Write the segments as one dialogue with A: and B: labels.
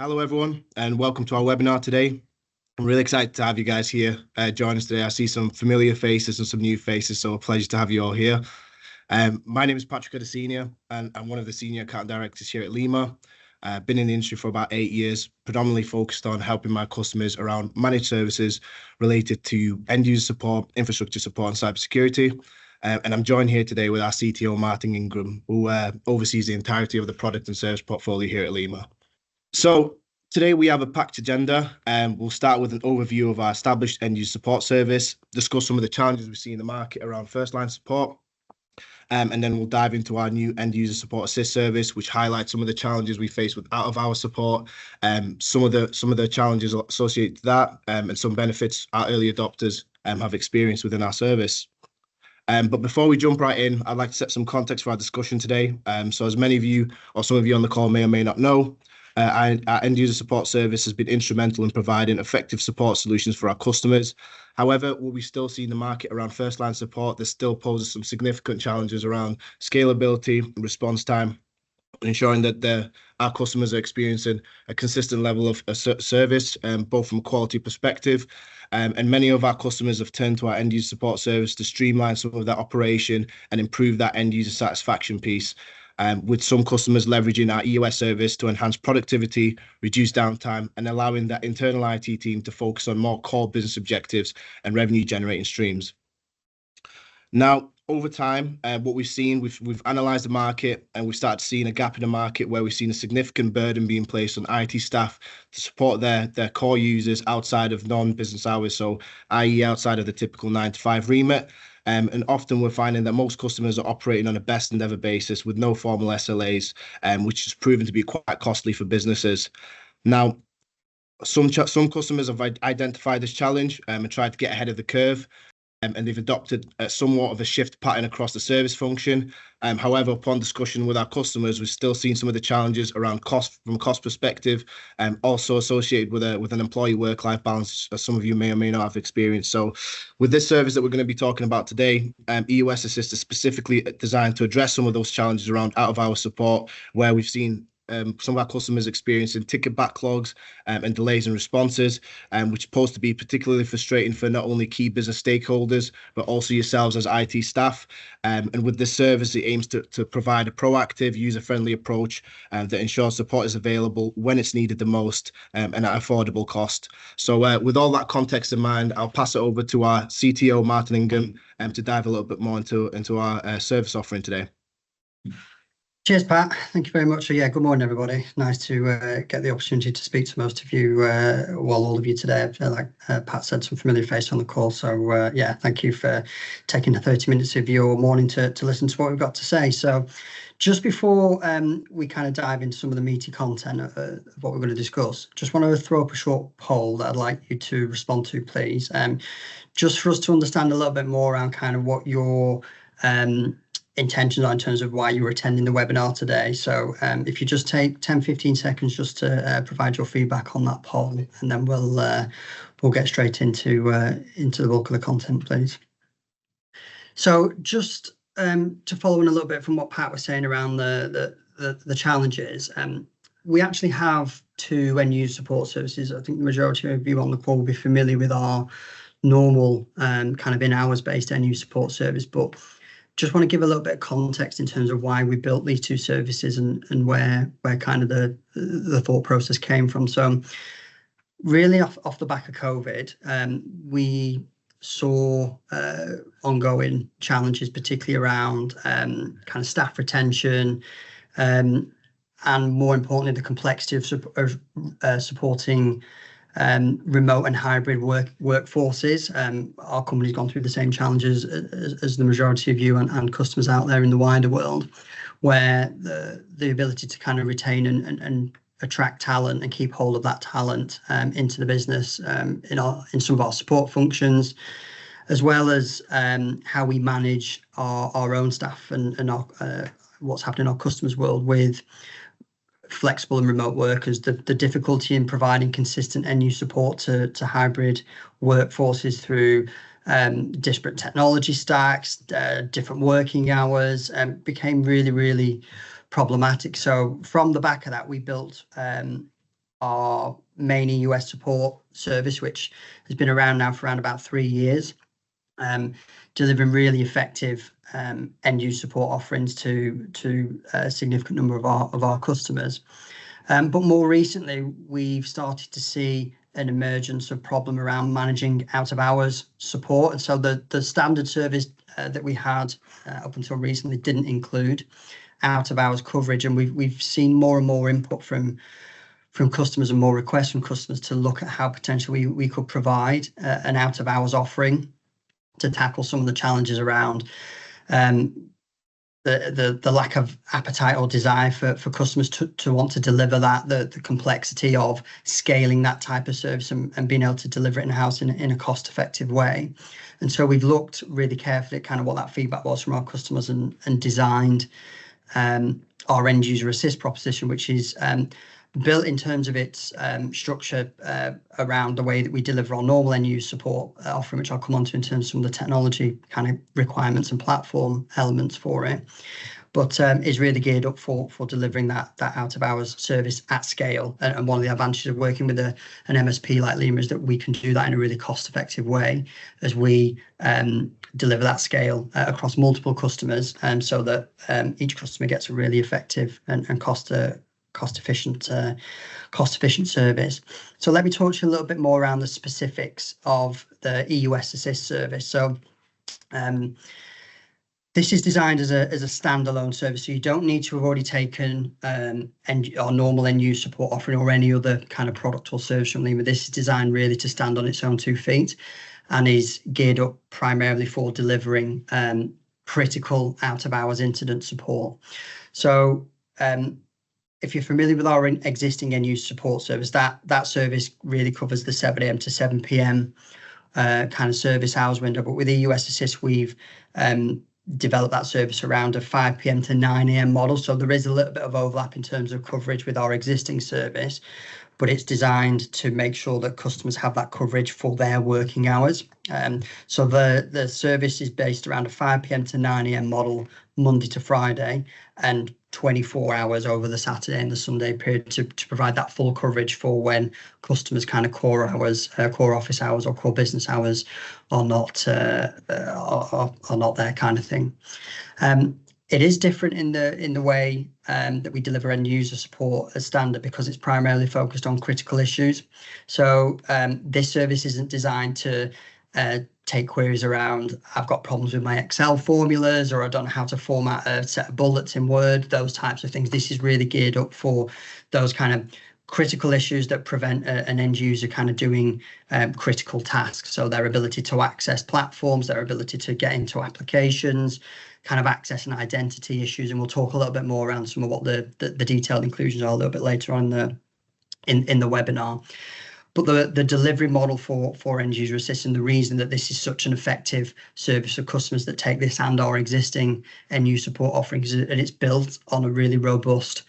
A: Hello, everyone, and welcome to our webinar today. I'm really excited to have you guys here join us today. I see some familiar faces and some new faces, so a pleasure to have you all here. My name is Patrick Adesina, and I'm one of the senior account directors here at Lima. I've been in the industry for about 8 years, predominantly focused on helping my customers around managed services related to end-user support, infrastructure support, and cybersecurity. And I'm joined here today with our CTO, Martin Ingram, who oversees the entirety of the product and service portfolio here at Lima. So today we have a packed agenda, and we'll start with an overview of our established end-user support service, discuss some of the challenges we see in the market around first-line support, and then we'll dive into our new end-user support assist service, which highlights some of the challenges we face with out-of-hour support, some of the challenges associated to that, and some benefits our early adopters have experienced within our service. But before we jump right in, I'd like to set some context for our discussion today. So as many of you or some of you on the call may or may not know, our end-user support service has been instrumental in providing effective support solutions for our customers. However, what we still see in the market around first-line support, there still poses some significant challenges around scalability and response time, ensuring that our customers are experiencing a consistent level of service, both from a quality perspective. And many of our customers have turned to our end-user support service to streamline some of that operation and improve that end-user satisfaction piece. With some customers leveraging our EOS service to enhance productivity, reduce downtime, and allowing that internal IT team to focus on more core business objectives and revenue generating streams. Now, over time, what we've seen, we've analysed the market, and we've started seeing a gap in the market where we've seen a significant burden being placed on IT staff to support their core users outside of non-business hours, so i.e. outside of the typical 9 to 5 remit. And often we're finding that most customers are operating on a best endeavour basis with no formal SLAs, which has proven to be quite costly for businesses. Now, some customers have identified this challenge and tried to get ahead of the curve. And they've adopted somewhat of a shift pattern across the service function. However, upon discussion with our customers, we've still seen some of the challenges around cost from a cost perspective, also associated with an employee work-life balance, as some of you may or may not have experienced. So with this service that we're going to be talking about today, EOS Assist is specifically designed to address some of those challenges around out-of-hour support, where we've seen some of our customers experiencing ticket backlogs and delays in responses, which pose to be particularly frustrating for not only key business stakeholders, but also yourselves as IT staff. And with this service, it aims to provide a proactive, user-friendly approach that ensures support is available when it's needed the most and at affordable cost. So with all that context in mind, I'll pass it over to our CTO, Martin Ingham, to dive a little bit more into our service offering today.
B: Cheers, Pat. Thank you very much. So, good morning, everybody. Nice to get the opportunity to speak to most of you, all of you today. Like Pat said, some familiar face on the call. So, thank you for taking the 30 minutes of your morning to listen to what we've got to say. So, just before we kind of dive into some of the meaty content of what we're going to discuss, just want to throw up a short poll that I'd like you to respond to, please. Just for us to understand a little bit more around kind of what your intentions are in terms of why you were attending the webinar today. So if you just take 10-15 seconds just to provide your feedback on that poll, and then we'll get straight into the bulk of the content, please. So just to follow in a little bit from what Pat was saying around the challenges, we actually have 2 end-user support services. I think the majority of you on the call will be familiar with our normal kind of in-hours based end-user support service, but just want to give a little bit of context in terms of why we built these 2 services and where kind of the thought process came from. So really off the back of COVID, we saw ongoing challenges, particularly around kind of staff retention, and more importantly, the complexity of supporting remote and hybrid workforces. Our company's gone through the same challenges as the majority of you and customers out there in the wider world, where the ability to kind of retain and attract talent and keep hold of that talent into the business in some of our support functions, as well as how we manage our own staff and our, what's happening in our customers' world with flexible and remote workers, the difficulty in providing consistent end-user support to hybrid workforces through disparate technology stacks, different working hours, became really, really problematic. So from the back of that, we built our main US support service, which has been around now for around about 3 years, delivering really effective end user support offerings to a significant number of our customers. But more recently, we've started to see an emergence of problem around managing out of hours support. And so the standard service that we had up until recently didn't include out of hours coverage. And we've seen more and more input from customers and more requests from customers to look at how potentially we could provide an out of hours offering to tackle some of the challenges around the lack of appetite or desire for customers to want to deliver that, the complexity of scaling that type of service and being able to deliver it in-house in a cost-effective way. And so we've looked really carefully at kind of what that feedback was from our customers and designed our end user assist proposition, which is built in terms of its structure around the way that we deliver our normal end user support offering, which I'll come on to in terms of some of the technology kind of requirements and platform elements for it, but is really geared up for delivering that out of hours service at scale. And one of the advantages of working with an MSP like Lima is that we can do that in a really cost effective way as we deliver that scale across multiple customers, and so that each customer gets a really effective and cost efficient service. So let me talk to you a little bit more around the specifics of the EUS Assist service. So this is designed as a standalone service, so you don't need to have already taken our normal end user support offering or any other kind of product or service from Lima. This is designed really to stand on its own 2 feet and is geared up primarily for delivering critical out of hours incident support. So if you're familiar with our existing end user support service, that service really covers the 7 a.m. to 7 p.m. Kind of service hours window. But with EUS Assist, we've developed that service around a 5 p.m. to 9 a.m. model. So there is a little bit of overlap in terms of coverage with our existing service, but it's designed to make sure that customers have that coverage for their working hours. So the service is based around a 5 p.m. to 9 a.m. model, Monday to Friday, and 24 hours over the Saturday and the Sunday period to provide that full coverage for when customers' kind of core hours, core office hours or core business hours are not there kind of thing. It is different in the way that we deliver end user support as standard because it's primarily focused on critical issues. So this service isn't designed to take queries around, I've got problems with my Excel formulas, or I don't know how to format a set of bullets in Word, those types of things. This is really geared up for those kind of critical issues that prevent an end user kind of doing critical tasks. So their ability to access platforms, their ability to get into applications, kind of access and identity issues. And we'll talk a little bit more around some of what the detailed inclusions are a little bit later on in the webinar. But the delivery model for end user assist, and the reason that this is such an effective service for customers that take this and our existing end user support offerings, and it's built on a really robust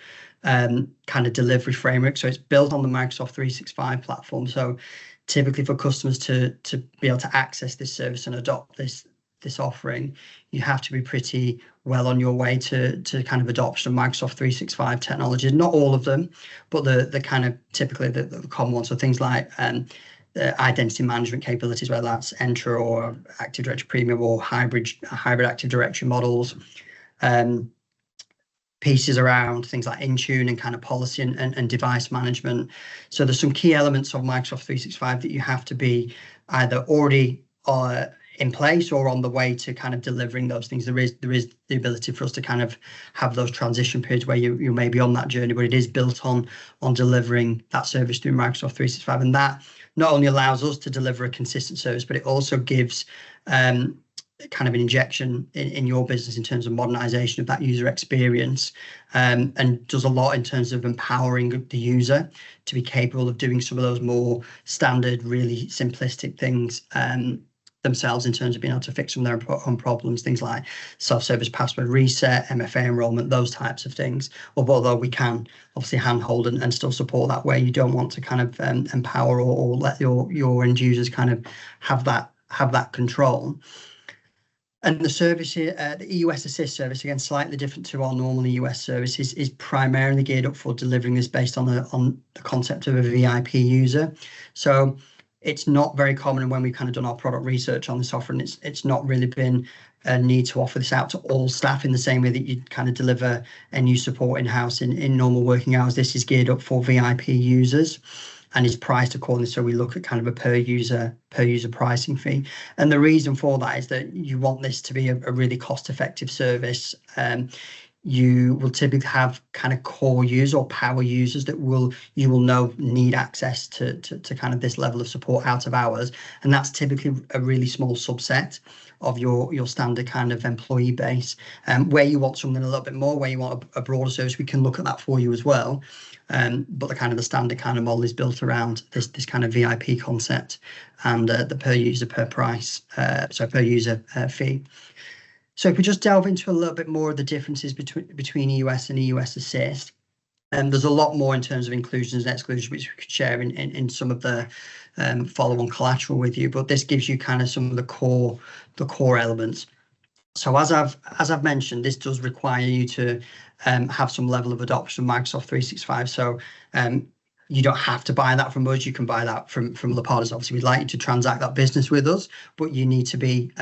B: kind of delivery framework. So it's built on the Microsoft 365 platform. So typically for customers to be able to access this service and adopt this offering, you have to be pretty well on your way to kind of adoption of Microsoft 365 technologies. Not all of them, but the kind of typically the common ones. So things like the identity management capabilities, whether that's Entra or Active Directory Premium or hybrid Active Directory models. Pieces around things like Intune and kind of policy and device management. So there's some key elements of Microsoft 365 that you have to be either already in place or on the way to kind of delivering those things. There is the ability for us to kind of have those transition periods where you may be on that journey, but it is built on delivering that service through Microsoft 365. And that not only allows us to deliver a consistent service, but it also gives kind of an injection in your business in terms of modernization of that user experience, and does a lot in terms of empowering the user to be capable of doing some of those more standard, really simplistic things themselves in terms of being able to fix some of their own problems, things like self-service password reset, MFA enrollment, those types of things. Although we can obviously handhold and still support that where you don't want to kind of empower or let your end users kind of have that control. And the service here, the EUS Assist service, again, slightly different to our normal EUS service, is primarily geared up for delivering this based on the concept of a VIP user. So it's not very common when we've kind of done our product research on this offering. It's not really been a need to offer this out to all staff in the same way that you kind of deliver a new support in-house in normal working hours. This is geared up for VIP users and is priced accordingly. So we look at kind of a per user pricing fee. And the reason for that is that you want this to be a really cost-effective service. You will typically have kind of core users or power users that you will know need access to kind of this level of support out of hours. And that's typically a really small subset of your standard kind of employee base. Where you want something a little bit more, where you want a broader service, we can look at that for you as well. But the standard kind of model is built around this kind of VIP concept and the per user fee. So if we just delve into a little bit more of the differences between EUS and EUS Assist, there's a lot more in terms of inclusions and exclusions which we could share in some of the follow-on collateral with you. But this gives you kind of some of the core elements. So as I've mentioned, this does require you to have some level of adoption of Microsoft 365. So you don't have to buy that from us. You can buy that from the partners. Obviously, we'd like you to transact that business with us, but you need to be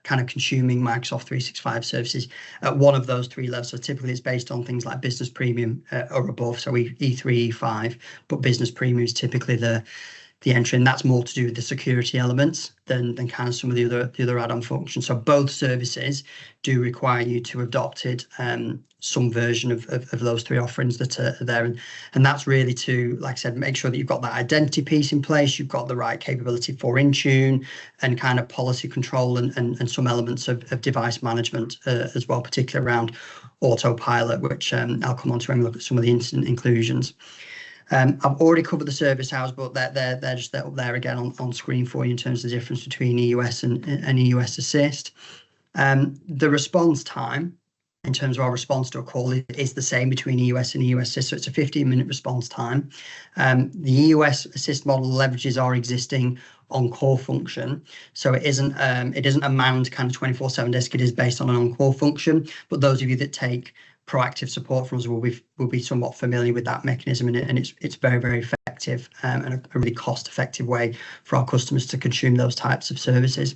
B: kind of consuming Microsoft 365 services at one of those three levels. So typically it's based on things like Business Premium or above, so E3, E5, but Business Premium is typically the entry, and that's more to do with the security elements than kind of some of the other add-on functions. So both services do require you to adopt some version of those three offerings that are there, and that's really to, like I said, make sure that you've got that identity piece in place, you've got the right capability for Intune and kind of policy control and some elements of device management as well, particularly around autopilot, which I'll come on to when we look at some of the incident inclusions. I've already covered the service hours, but they're just up there again on screen for you in terms of the difference between EUS and EUS Assist. The response time, in terms of our response to a call, is the same between EUS and EUS Assist, so it's a 15-minute response time. The EUS Assist model leverages our existing on-call function, so it isn't a manned kind of 24/7 desk. It is based on an on-call function, but those of you that take proactive support from us will be somewhat familiar with that mechanism, and it's very, very effective and a really cost-effective way for our customers to consume those types of services.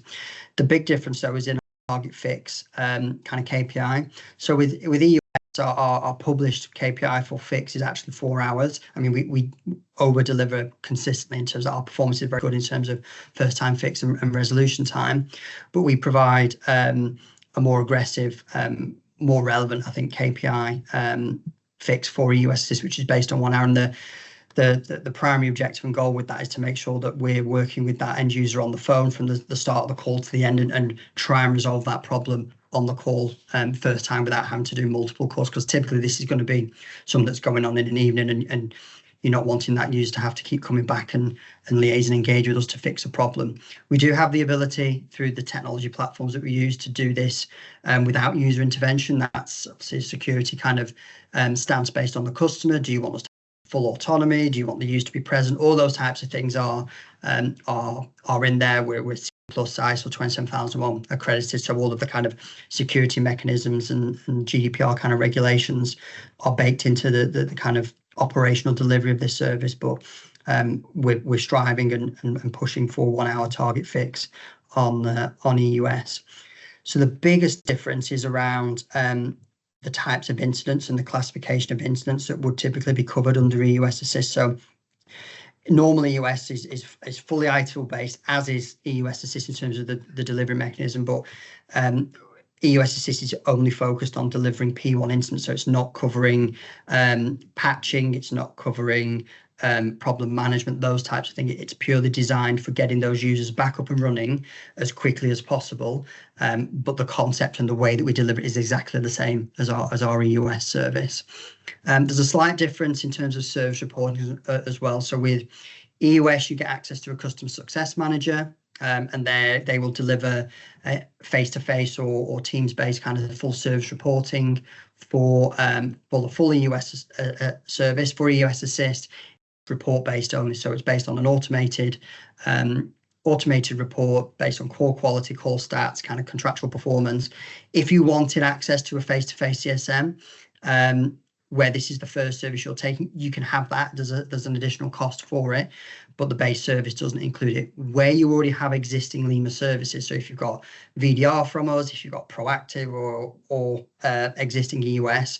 B: The big difference, though, is in our target fix kind of KPI. So with EUS, our published KPI for fix is actually 4 hours. I mean, we over deliver consistently in terms of our performance is very good in terms of first time fix and resolution time, but we provide a more aggressive, more relevant, I think, KPI fix for EUS Assist, which is based on 1 hour. And the primary objective and goal with that is to make sure that we're working with that end user on the phone from the start of the call to the end and try and resolve that problem on the call first time without having to do multiple calls, because typically this is going to be something that's going on in an evening and you're not wanting that user to have to keep coming back and liaise and engage with us to fix a problem. We do have the ability through the technology platforms that we use to do this without user intervention. That's obviously a security kind of stance based on the customer. Do you want us to have full autonomy? Do you want the user to be present? All those types of things are in there. We're C+ ISO 27001 accredited, so all of the kind of security mechanisms and GDPR kind of regulations are baked into the kind of operational delivery of this service. But we're striving and pushing for 1 hour target fix on EUS. So the biggest difference is around the types of incidents and the classification of incidents that would typically be covered under EUS Assist. So normally EUS is fully ITIL based, as is EUS Assist in terms of the delivery mechanism, but EUS Assist is only focused on delivering P1 incidents, so it's not covering patching, it's not covering problem management, those types of things. It's purely designed for getting those users back up and running as quickly as possible. But the concept and the way that we deliver it is exactly the same as our EUS service. There's a slight difference in terms of service reporting as well. So with EUS, you get access to a customer success manager, and they will deliver face-to-face or Teams-based kind of full service reporting for the full EUS service. For EUS Assist, report based only, so it's based on an automated automated report based on core quality, core stats, kind of contractual performance. If you wanted access to a face-to-face CSM, where this is the first service you're taking, you can have that. There's an additional cost for it, but the base service doesn't include it. Where you already have existing Lima services, so if you've got VDR from us, if you've got Proactive or existing EUS,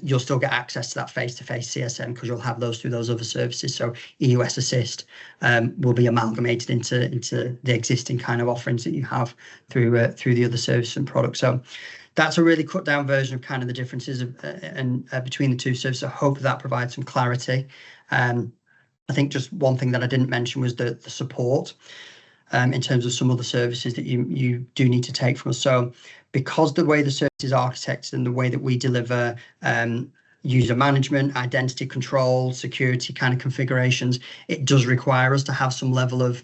B: you'll still get access to that face-to-face CSM because you'll have those through those other services. So EUS Assist will be amalgamated into the existing kind of offerings that you have through the other services and products. So that's a really cut down version of kind of the differences between the two services. I hope that provides some clarity. I think just one thing that I didn't mention was the support in terms of some other services that you do need to take from us. So because the way the service is architected and the way that we deliver user management, identity control, security kind of configurations, it does require us to have some level of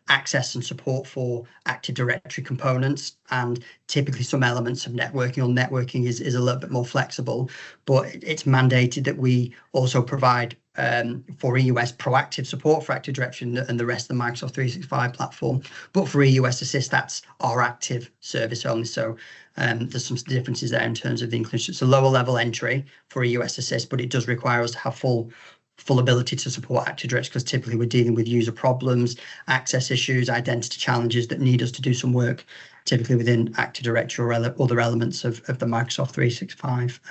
B: access and support for Active Directory components, and typically some elements of networking, or networking is a little bit more flexible, but it's mandated that we also provide for EUS proactive support for Active Directory and the rest of the Microsoft 365 platform. But for EUS Assist, that's our active service only. So there's some differences there in terms of the inclusion. It's a lower level entry for EUS Assist, but it does require us to have full ability to support Active Directory, because typically we're dealing with user problems, access issues, identity challenges that need us to do some work, typically within Active Directory or other elements of the Microsoft 365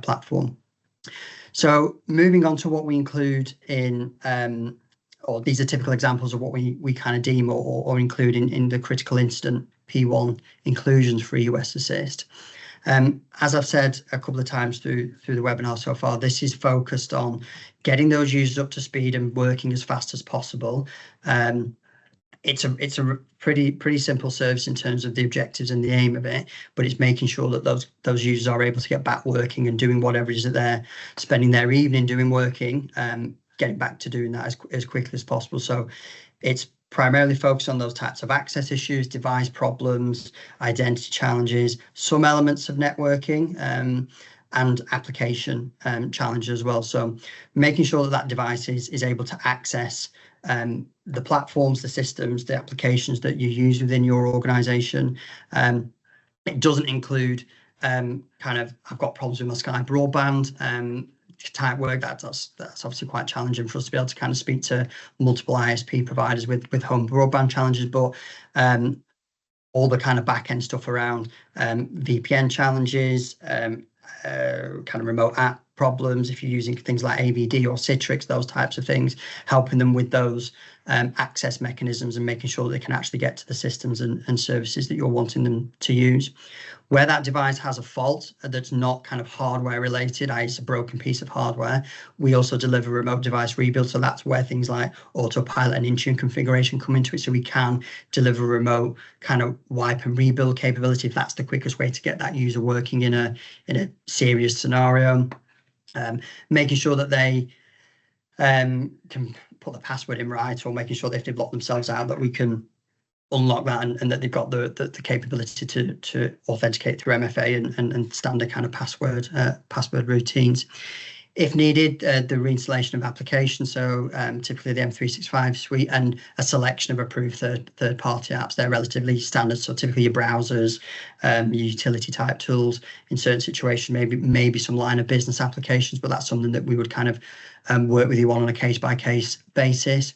B: platform. So moving on to what we include in, or these are typical examples of what we kind of deem or include in the critical incident P1 inclusions for EUS Assist. As I've said a couple of times through the webinar so far, this is focused on getting those users up to speed and working as fast as possible. It's a pretty simple service in terms of the objectives and the aim of it, but it's making sure that those users are able to get back working and doing whatever it is that they're spending their evening doing working, getting back to doing that as quickly as possible. So it's primarily focused on those types of access issues, device problems, identity challenges, some elements of networking, and application challenges as well. So making sure that device is able to access the platforms, the systems, the applications that you use within your organization. It doesn't include kind of, I've got problems with my Sky broadband type work. That's obviously quite challenging for us to be able to kind of speak to multiple ISP providers with home broadband challenges, but all the kind of back end stuff around VPN challenges, kind of remote app problems, if you're using things like AVD or Citrix, those types of things, helping them with those access mechanisms and making sure they can actually get to the systems and services that you're wanting them to use. Where that device has a fault that's not kind of hardware related, i.e. it's a broken piece of hardware, we also deliver remote device rebuild. So that's where things like autopilot and Intune configuration come into it. So we can deliver remote kind of wipe and rebuild capability if that's the quickest way to get that user working in a serious scenario. Making sure that they can put the password in right, or making sure that if they've locked themselves out, that we can unlock that and that they've got the capability to authenticate through MFA and standard kind of password routines. If needed, the reinstallation of applications, so typically the M365 suite and a selection of approved third-party apps. They're relatively standard, so typically your browsers, your utility type tools. In certain situations, maybe some line of business applications, but that's something that we would kind of work with you on a case-by-case basis.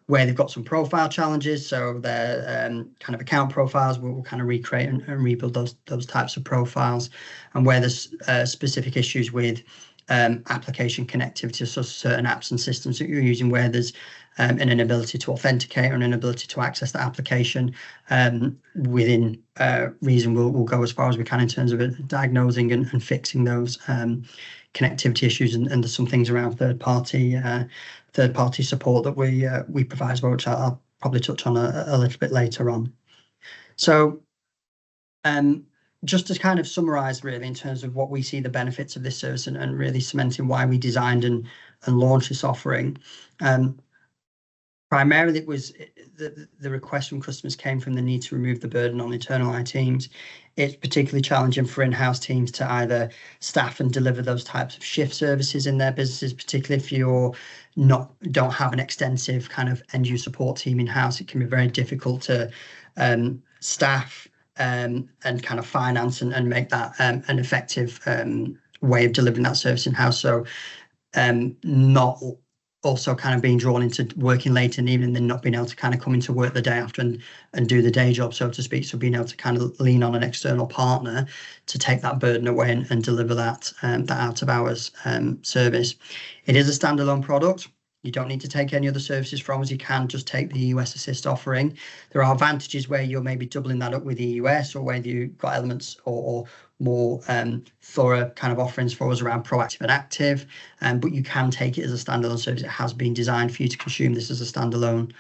B: Where they've got some profile challenges, so their kind of account profiles, we'll kind of recreate and rebuild those types of profiles. And where there's specific issues with application connectivity, so certain apps and systems that you're using where there's an inability to authenticate or an inability to access the application, within reason, we'll go as far as we can in terms of diagnosing and fixing those connectivity issues. And there's some things around third-party support that we provide as well, which I'll probably touch on a little bit later on. So just to kind of summarize really in terms of what we see the benefits of this service and really cementing why we designed and launched this offering. Primarily, it was the request from customers came from the need to remove the burden on internal IT teams. It's particularly challenging for in-house teams to either staff and deliver those types of shift services in their businesses, particularly if don't have an extensive kind of end-user support team in-house. It can be very difficult to staff and kind of finance and make that an effective way of delivering that service in-house. So not also kind of being drawn into working late in the evening and not being able to kind of come into work the day after and do the day job, so to speak. So being able to kind of lean on an external partner to take that burden away and deliver that out of hours service. It is a standalone product. You don't need to take any other services from us. You can just take the EUS Assist offering. There are advantages where you're maybe doubling that up with EUS, or where you've got elements or more thorough kind of offerings for us around proactive and active. But you can take it as a standalone service. It has been designed for you to consume this as a standalone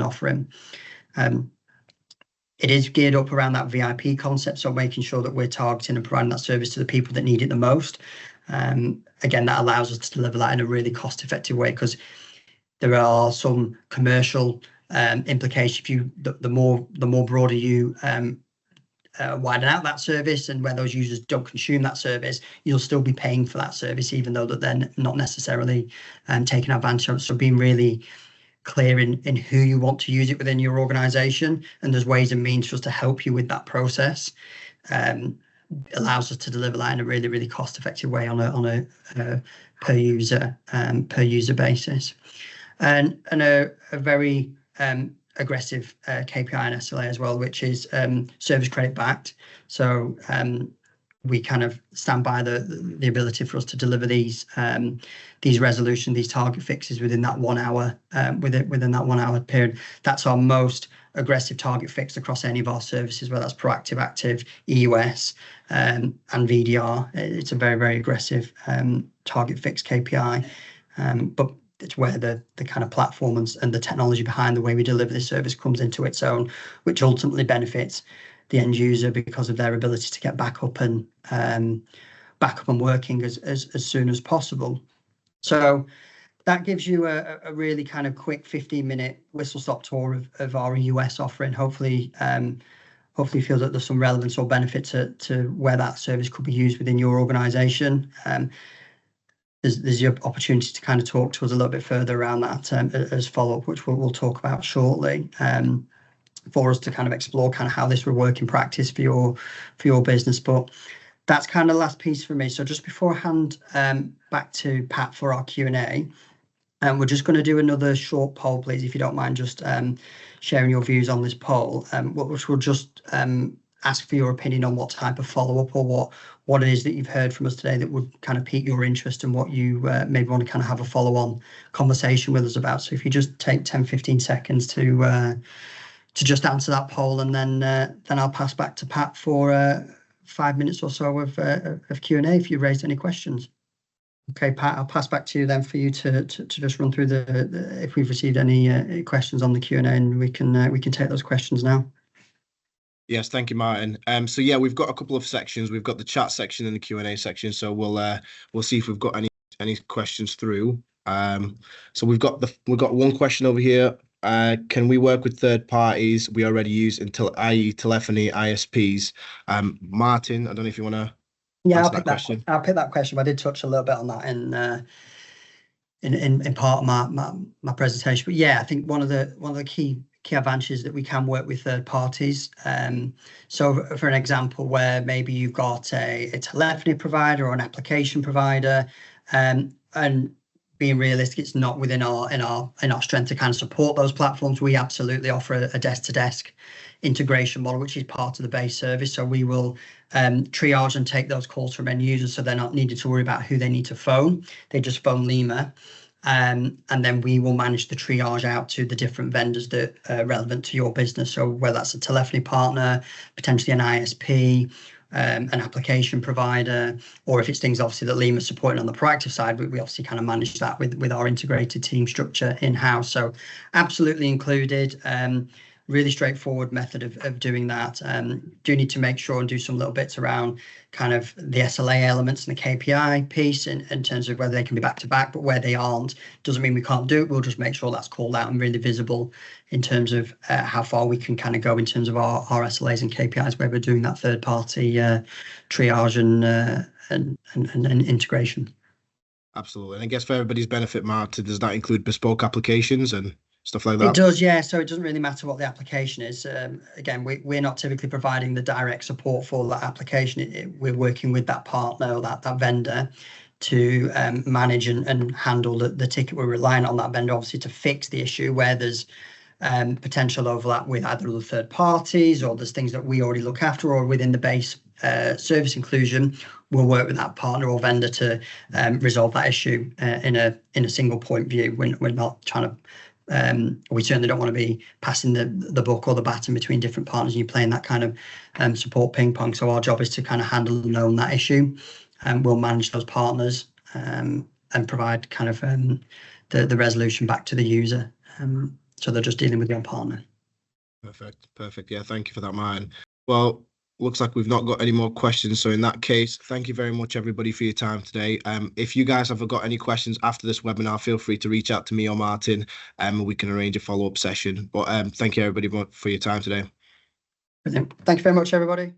B: offering. It is geared up around that VIP concept, so making sure that we're targeting and providing that service to the people that need it the most. Again, that allows us to deliver that in a really cost-effective way, because there are some commercial implications. If the more broader you widen out that service, and where those users don't consume that service, you'll still be paying for that service, even though that they're not necessarily taking advantage of it. So being really clear in who you want to use it within your organization, and there's ways and means for us to help you with that process, allows us to deliver that in a really, really cost-effective way on a per user basis, and a very aggressive KPI and SLA as well, which is service credit backed. So we kind of stand by the ability for us to deliver these resolutions, these target fixes within that 1 hour, within that 1 hour period. That's our most aggressive target fix across any of our services, whether that's proactive, active, EUS, and VDR. It's a very, very aggressive target fix KPI, but it's where the kind of platform and the technology behind the way we deliver this service comes into its own, which ultimately benefits the end user because of their ability to get back up and working as soon as possible. So that gives you a really kind of quick 15-minute whistle-stop tour of our US offering. Hopefully feel that there's some relevance or benefit to where that service could be used within your organisation. There's the opportunity to kind of talk to us a little bit further around that as follow-up, which we'll talk about shortly, for us to kind of explore kind of how this will work in practice for your business. But that's kind of the last piece for me. So just before I hand back to Pat for our Q&A, we're just going to do another short poll, please, if you don't mind just sharing your views on this poll, which will just ask for your opinion on what type of follow-up or what it is that you've heard from us today that would kind of pique your interest and what you maybe want to kind of have a follow-on conversation with us about. So if you just take 10-15 seconds to just answer that poll, and then I'll pass back to Pat for 5 minutes or so of Q&A if you raised any questions. Okay, Pat, I'll pass back to you then for you to just run through if we've received any questions on the Q&A, and we can take those questions now.
A: Yes, thank you, Martin. So yeah, we've got a couple of sections. We've got the chat section and the Q&A section. So we'll see if we've got any questions through. So we've got one question over here. Can we work with third parties we already use, i.e. telephony ISPs? Martin, I don't know if you want to.
B: Yeah, I'll pick that question. I did touch a little bit on that in part of my presentation. But yeah, I think one of the key advantages that we can work with third parties. So for an example, where maybe you've got a telephony provider or an application provider, and being realistic, it's not within our strength to kind of support those platforms. We absolutely offer a desk-to-desk integration model, which is part of the base service. So we will triage and take those calls from end users, so they're not needed to worry about who they need to phone. They just phone Lima, and then we will manage the triage out to the different vendors that are relevant to your business. So whether that's a telephony partner, potentially an ISP, an application provider, or if it's things obviously that Lima's supporting on the proactive side, we obviously kind of manage that with our integrated team structure in-house. So absolutely included. really straightforward method of doing that. Do need to make sure and do some little bits around kind of the SLA elements and the KPI piece in terms of whether they can be back to back, but where they aren't, doesn't mean we can't do it. We'll just make sure that's called out and really visible in terms of how far we can kind of go in terms of our SLAs and KPIs where we're doing that third party triage and integration.
A: Absolutely. And I guess for everybody's benefit, Martin, does that include bespoke applications and stuff like that?
B: It does, yeah. So it doesn't really matter what the application is. Again, we're not typically providing the direct support for that application. We're working with that partner or that vendor to manage and handle the ticket. We're relying on that vendor, obviously, to fix the issue where there's potential overlap with either other third parties, or there's things that we already look after, or within the base service inclusion. We'll work with that partner or vendor to resolve that issue in a single point view. We're not trying to. We certainly don't want to be passing the buck or the baton between different partners and you playing that kind of support ping pong. So our job is to kind of handle and own that issue, and we'll manage those partners and provide kind of the resolution back to the user. So they're just dealing with one partner.
A: Perfect. Yeah, thank you for that, Martin. Well, looks like we've not got any more questions. So in that case, thank you very much, everybody, for your time today. If you guys have got any questions after this webinar, feel free to reach out to me or Martin, and we can arrange a follow-up session. But thank you, everybody, for your time today.
B: Brilliant. Thank you very much, everybody.